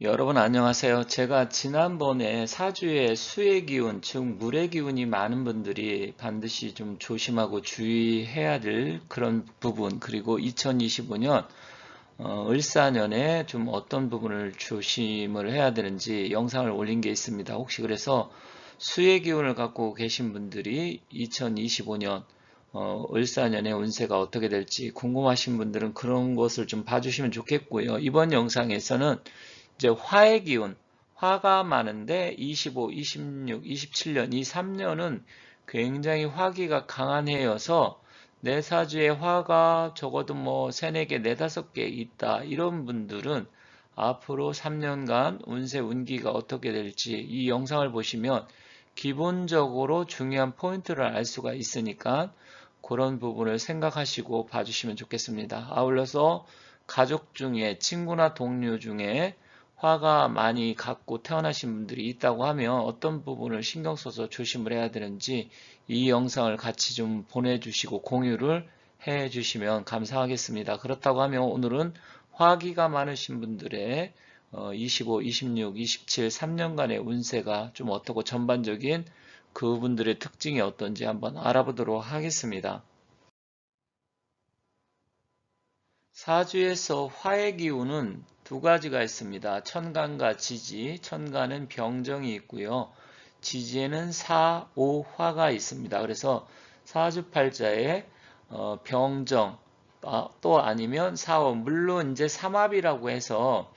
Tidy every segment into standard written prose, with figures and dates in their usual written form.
여러분 안녕하세요. 제가 지난번에 사주의 수의 기운, 즉 물의 기운이 많은 분들이 반드시 좀 조심하고 주의해야 될 그런 부분, 그리고 2025년 을사년에 좀 어떤 부분을 조심을 해야 되는지 영상을 올린 게 있습니다. 혹시 그래서 수의 기운을 갖고 계신 분들이 2025년 을사년의 운세가 어떻게 될지 궁금하신 분들은 그런 것을 좀 봐주시면 좋겠고요. 이번 영상에서는 이제 화의 기운, 화가 많은데 25, 26, 27년 이 3년은 굉장히 화기가 강한 해여서 내 사주에 화가 적어도 뭐 3, 4개, 4, 5개 있다. 이런 분들은 앞으로 3년간 운세, 운기가 어떻게 될지 이 영상을 보시면 기본적으로 중요한 포인트를 알 수가 있으니까 그런 부분을 생각하시고 봐주시면 좋겠습니다. 아울러서 가족 중에 친구나 동료 중에 화가 많이 갖고 태어나신 분들이 있다고 하면 어떤 부분을 신경 써서 조심을 해야 되는지 이 영상을 같이 좀 보내주시고 공유를 해 주시면 감사하겠습니다. 그렇다고 하면 오늘은 화기가 많으신 분들의 25, 26, 27, 3년간의 운세가 좀 어떻고 전반적인 그분들의 특징이 어떤지 한번 알아보도록 하겠습니다. 사주에서 화의 기운은 두 가지가 있습니다. 천간과 지지. 천간은 병정이 있고요. 지지에는 사, 오, 화가 있습니다. 그래서 사주팔자에 병정, 또 아니면 사오, 물론 이제 삼합이라고 해서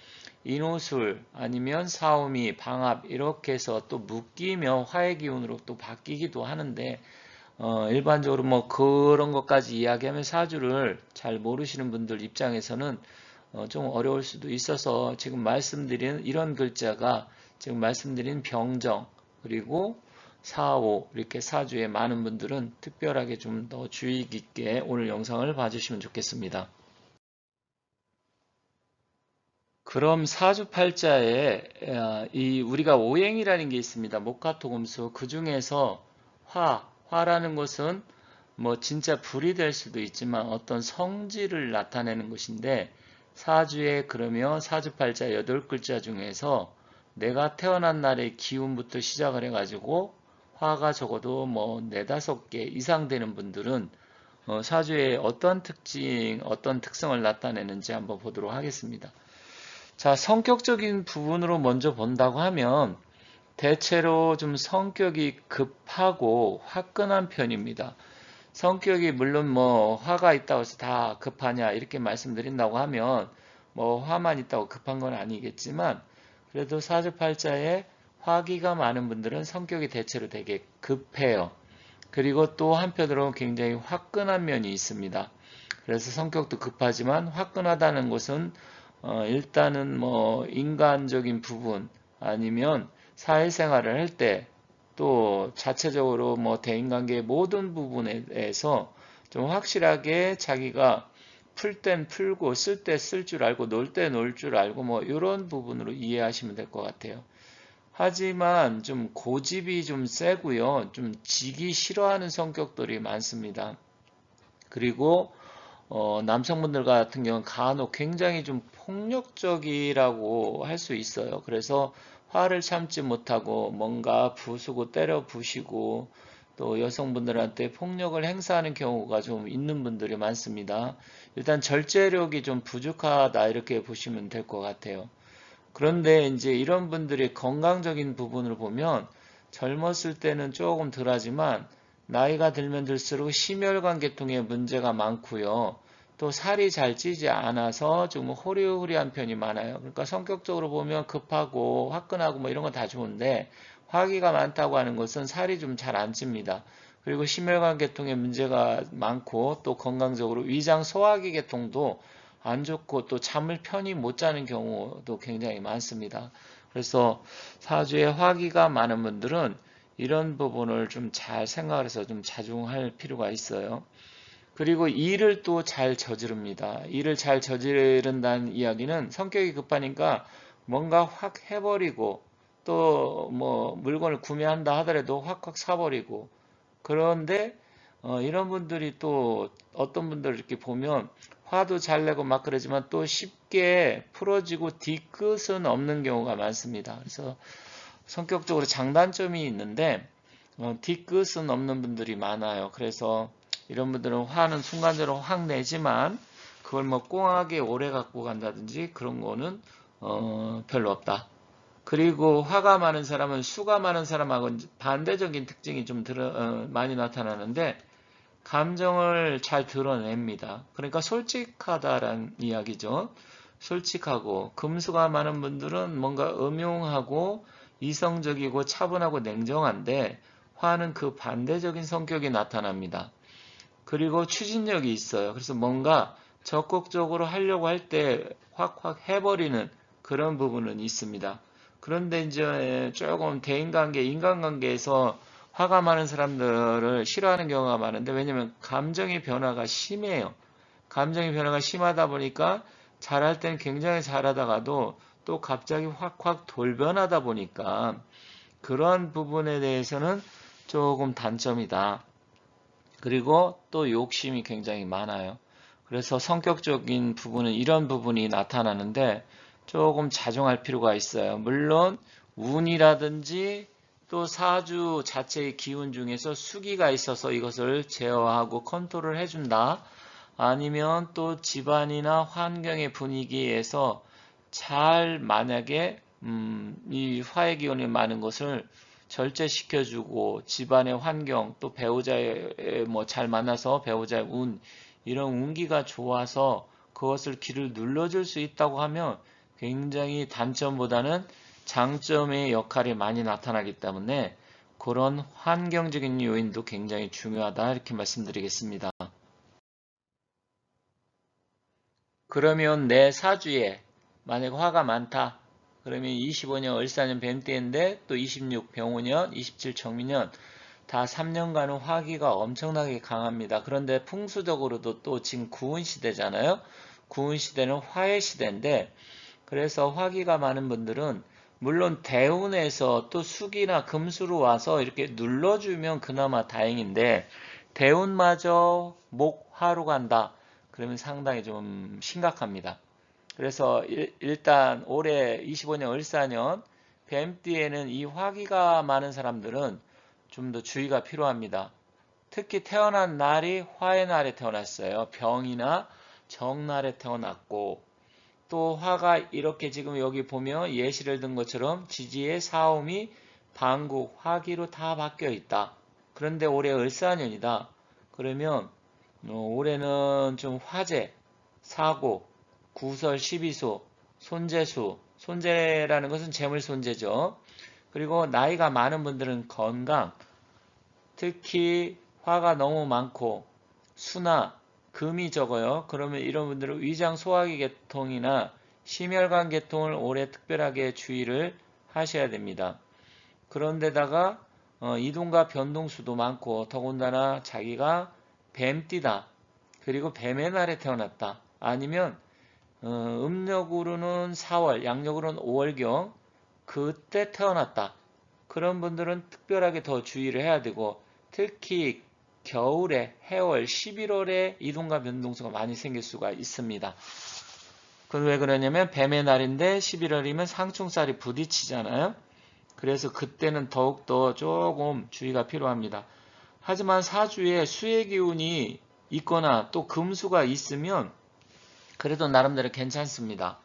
인호술 아니면 사오미, 방합 이렇게 해서 또 묶이며 화의 기운으로 또 바뀌기도 하는데 일반적으로 뭐 그런 것까지 이야기하면 사주를 잘 모르시는 분들 입장에서는 좀 어려울 수도 있어서 지금 말씀드린 이런 글자가 지금 말씀드린 병정 그리고 사오 이렇게 사주에 많은 분들은 특별하게 좀 더 주의 깊게 오늘 영상을 봐주시면 좋겠습니다. 그럼 사주팔자에 이 우리가 오행이라는 게 있습니다. 목화토금수 그 중에서 화라는 것은 뭐 진짜 불이 될 수도 있지만 어떤 성질을 나타내는 것인데 사주에 그러면 사주팔자 8글자 중에서 내가 태어난 날의 기운부터 시작을 해가지고 화가 적어도 뭐 4, 5개 이상 되는 분들은 사주에 어떤 특징, 어떤 특성을 나타내는지 한번 보도록 하겠습니다. 자, 성격적인 부분으로 먼저 본다고 하면 대체로 좀 성격이 급하고 화끈한 편입니다. 성격이 물론 뭐 화가 있다고 해서 다 급하냐 이렇게 말씀드린다고 하면 뭐 화만 있다고 급한 건 아니겠지만 그래도 사주팔자에 화기가 많은 분들은 성격이 대체로 되게 급해요. 그리고 또 한편으로 굉장히 화끈한 면이 있습니다. 그래서 성격도 급하지만 화끈하다는 것은 일단은 뭐 인간적인 부분 아니면 사회생활을 할 때 또 자체적으로 뭐 대인관계의 모든 부분에서 좀 확실하게 자기가 풀 땐 풀고 쓸 때 쓸 줄 알고 놀 때 놀 줄 알고 뭐 이런 부분으로 이해하시면 될 것 같아요. 하지만 좀 고집이 좀 세고요. 좀 지기 싫어하는 성격들이 많습니다. 그리고 남성분들 같은 경우는 간혹 굉장히 좀 폭력적이라고 할 수 있어요. 그래서 화를 참지 못하고 뭔가 부수고 때려 부시고 또 여성분들한테 폭력을 행사하는 경우가 좀 있는 분들이 많습니다. 일단 절제력이 좀 부족하다 이렇게 보시면 될 것 같아요. 그런데 이제 이런 분들의 건강적인 부분을 보면 젊었을 때는 조금 덜하지만 나이가 들면 들수록 심혈관 계통에 문제가 많고요. 또 살이 잘 찌지 않아서 좀 호리호리한 편이 많아요. 그러니까 성격적으로 보면 급하고 화끈하고 뭐 이런 건 다 좋은데 화기가 많다고 하는 것은 살이 좀 잘 안 찝니다. 그리고 심혈관 계통에 문제가 많고 또 건강적으로 위장 소화기 계통도 안 좋고 또 잠을 편히 못 자는 경우도 굉장히 많습니다. 그래서 사주에 화기가 많은 분들은 이런 부분을 좀 잘 생각을 해서 좀 자중할 필요가 있어요. 그리고 일을 또 잘 저지릅니다. 일을 잘 저지른다는 이야기는 성격이 급하니까 뭔가 확 해버리고 또 뭐 물건을 구매한다 하더라도 확확 사버리고 그런데 이런 분들이 또 어떤 분들 이렇게 보면 화도 잘 내고 막 그러지만 또 쉽게 풀어지고 뒤끝은 없는 경우가 많습니다. 그래서 성격적으로 장단점이 있는데 뒤끝은 없는 분들이 많아요. 그래서 이런 분들은 화는 순간적으로 확 내지만 그걸 뭐 꽁하게 오래 갖고 간다든지 그런 거는 별로 없다. 그리고 화가 많은 사람은 수가 많은 사람하고는 반대적인 특징이 좀 많이 나타나는데 감정을 잘 드러냅니다. 그러니까 솔직하다라는 이야기죠. 솔직하고 금수가 많은 분들은 뭔가 음흉하고 이성적이고 차분하고 냉정한데 화는 그 반대적인 성격이 나타납니다. 그리고 추진력이 있어요. 그래서 뭔가 적극적으로 하려고 할 때 확확 해버리는 그런 부분은 있습니다. 그런데 이제 조금 대인관계, 인간관계에서 화가 많은 사람들을 싫어하는 경우가 많은데 왜냐면 감정의 변화가 심해요. 감정의 변화가 심하다 보니까 잘할 때는 굉장히 잘하다가도 또 갑자기 확확 돌변하다 보니까 그런 부분에 대해서는 조금 단점이다. 그리고 또 욕심이 굉장히 많아요. 그래서 성격적인 부분은 이런 부분이 나타나는데 조금 자중할 필요가 있어요. 물론 운이라든지 또 사주 자체의 기운 중에서 수기가 있어서 이것을 제어하고 컨트롤 해준다. 아니면 또 집안이나 환경의 분위기에서 잘 만약에 이 화의 기운이 많은 것을 절제시켜주고 집안의 환경 또 배우자의 뭐 잘 만나서 배우자의 운 이런 운기가 좋아서 그것을 길을 눌러줄 수 있다고 하면 굉장히 단점보다는 장점의 역할이 많이 나타나기 때문에 그런 환경적인 요인도 굉장히 중요하다 이렇게 말씀드리겠습니다. 그러면 내 사주에 만약 화가 많다. 그러면 25년 을사년 뱀띠인데 또 26 병오년, 27 정미년 다 3년간은 화기가 엄청나게 강합니다. 그런데 풍수적으로도 또 지금 구운 시대잖아요. 구운 시대는 화의 시대인데 그래서 화기가 많은 분들은 물론 대운에서 또 수기나 금수로 와서 이렇게 눌러주면 그나마 다행인데 대운마저 목화로 간다. 그러면 상당히 좀 심각합니다. 그래서 일단 올해 25년 을사년 뱀띠에는 이 화기가 많은 사람들은 좀 더 주의가 필요합니다. 특히 태어난 날이 화의 날에 태어났어요. 병이나 정날에 태어났고 또 화가 이렇게 지금 여기 보면 예시를 든 것처럼 지지의 사옴이 반국, 화기로 다 바뀌어 있다. 그런데 올해 을사년이다. 그러면 올해는 좀 화재, 사고, 구설, 시비소, 손재수, 손재라는 것은 재물 손재죠. 그리고 나이가 많은 분들은 건강, 특히 화가 너무 많고 수나 금이 적어요. 그러면 이런 분들은 위장 소화기 계통이나 심혈관 계통을 올해 특별하게 주의를 하셔야 됩니다. 그런데다가 이동과 변동수도 많고 더군다나 자기가 뱀띠다. 그리고 뱀의 날에 태어났다. 아니면 음력으로는 4월, 양력으로는 5월경 그때 태어났다. 그런 분들은 특별하게 더 주의를 해야 되고 특히 겨울에 해월, 11월에 이동과 변동수가 많이 생길 수가 있습니다. 그건 왜 그러냐면 뱀의 날인데 11월이면 상충살이 부딪히잖아요. 그래서 그때는 더욱더 조금 주의가 필요합니다. 하지만 사주에 수의 기운이 있거나 또 금수가 있으면 그래도 나름대로 괜찮습니다.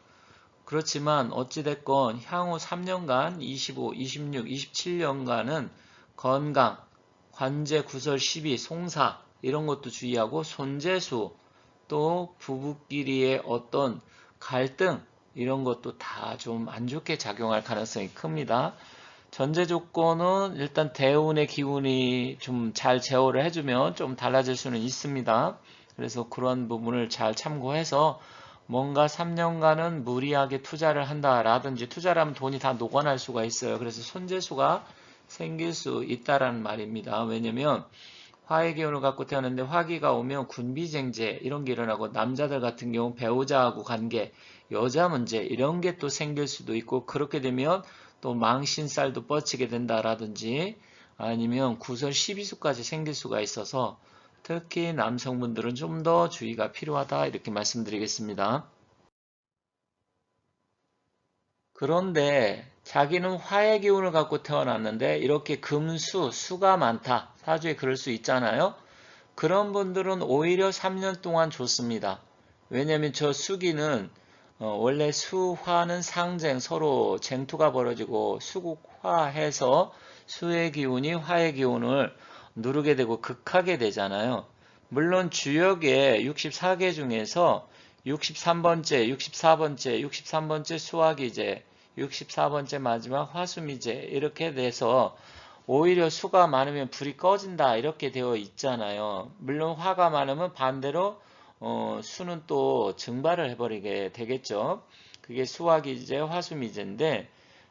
그렇지만 어찌됐건 향후 3년간 25, 26, 27년간은 건강, 관제, 구설, 시비, 송사 이런 것도 주의하고 손재수 또 부부끼리의 어떤 갈등 이런 것도 다 좀 안 좋게 작용할 가능성이 큽니다. 전제 조건은 일단 대운의 기운이 좀 잘 제어를 해주면 좀 달라질 수는 있습니다. 그래서 그런 부분을 잘 참고해서 뭔가 3년간은 무리하게 투자를 한다라든지 투자를 하면 돈이 다 녹아날 수가 있어요. 그래서 손재수가 생길 수 있다라는 말입니다. 왜냐면 화의 기운을 갖고 태어났는데 화기가 오면 군비쟁제 이런 게 일어나고 남자들 같은 경우 배우자하고 관계, 여자 문제 이런 게 또 생길 수도 있고 그렇게 되면 또 망신살도 뻗치게 된다라든지 아니면 구설 시비수까지 생길 수가 있어서 특히 남성분들은 좀 더 주의가 필요하다 이렇게 말씀드리겠습니다. 그런데 자기는 화의 기운을 갖고 태어났는데 이렇게 금수, 수가 많다. 사주에 그럴 수 있잖아요. 그런 분들은 오히려 3년 동안 좋습니다. 왜냐면 저 수기는 원래 수화는 상쟁, 서로 쟁투가 벌어지고 수국화해서 수의 기운이 화의 기운을 누르게 되고 극하게 되잖아요. 물론 주역의 64개 중에서 63번째, 64번째, 63번째 수화기제, 64번째 마지막 화수미제 이렇게 돼서 오히려 수가 많으면 불이 꺼진다 이렇게 되어 있잖아요. 물론 화가 많으면 반대로 수는 또 증발을 해버리게 되겠죠. 그게 수화기제, 화수미제인데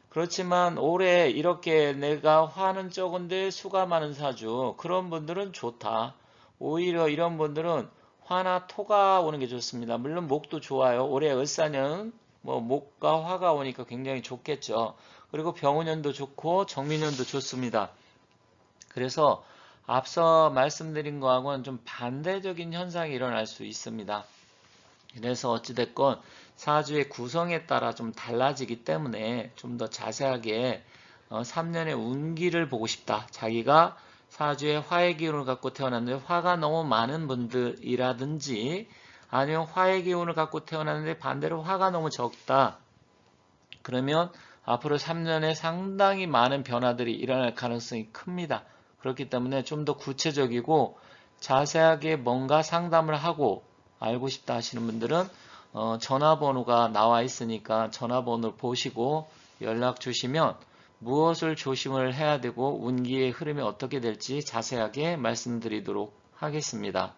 그렇지만 올해 이렇게 내가 화는 적은데 수가 많은 사주 그런 분들은 좋다. 오히려 이런 분들은 화나 토가 오는 게 좋습니다. 물론 목도 좋아요. 올해 을사년 뭐 목과 화가 오니까 굉장히 좋겠죠. 그리고 병운년도 좋고 정민년도 좋습니다. 그래서 앞서 말씀드린 거하고는 좀 반대적인 현상이 일어날 수 있습니다. 그래서 어찌됐건 사주의 구성에 따라 좀 달라지기 때문에 좀 더 자세하게 3년의 운기를 보고 싶다. 자기가 사주에 화의 기운을 갖고 태어났는데 화가 너무 많은 분들이라든지 아니면 화의 기운을 갖고 태어났는데 반대로 화가 너무 적다. 그러면 앞으로 3년에 상당히 많은 변화들이 일어날 가능성이 큽니다. 그렇기 때문에 좀 더 구체적이고 자세하게 뭔가 상담을 하고 알고 싶다 하시는 분들은 전화번호가 나와 있으니까 전화번호를 보시고 연락 주시면 무엇을 조심을 해야 되고 운기의 흐름이 어떻게 될지 자세하게 말씀드리도록 하겠습니다.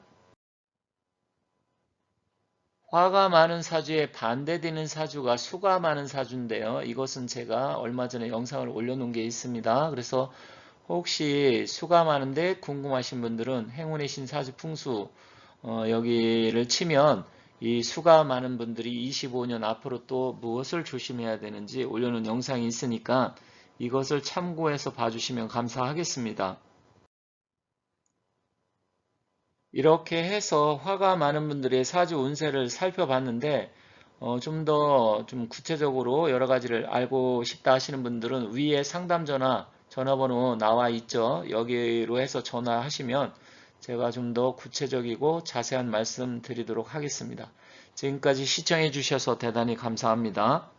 화가 많은 사주에 반대되는 사주가 수가 많은 사주인데요. 이것은 제가 얼마 전에 영상을 올려놓은 게 있습니다. 그래서 혹시 수가 많은데 궁금하신 분들은 행운의 신 사주 풍수 여기를 치면 이 수가 많은 분들이 25년 앞으로 또 무엇을 조심해야 되는지 올려놓은 영상이 있으니까 이것을 참고해서 봐주시면 감사하겠습니다. 이렇게 해서 화가 많은 분들의 사주 운세를 살펴봤는데 좀 더 좀 구체적으로 여러 가지를 알고 싶다 하시는 분들은 위에 상담 전화번호 나와 있죠. 여기로 해서 전화하시면 제가 좀 더 구체적이고 자세한 말씀 드리도록 하겠습니다. 지금까지 시청해 주셔서 대단히 감사합니다.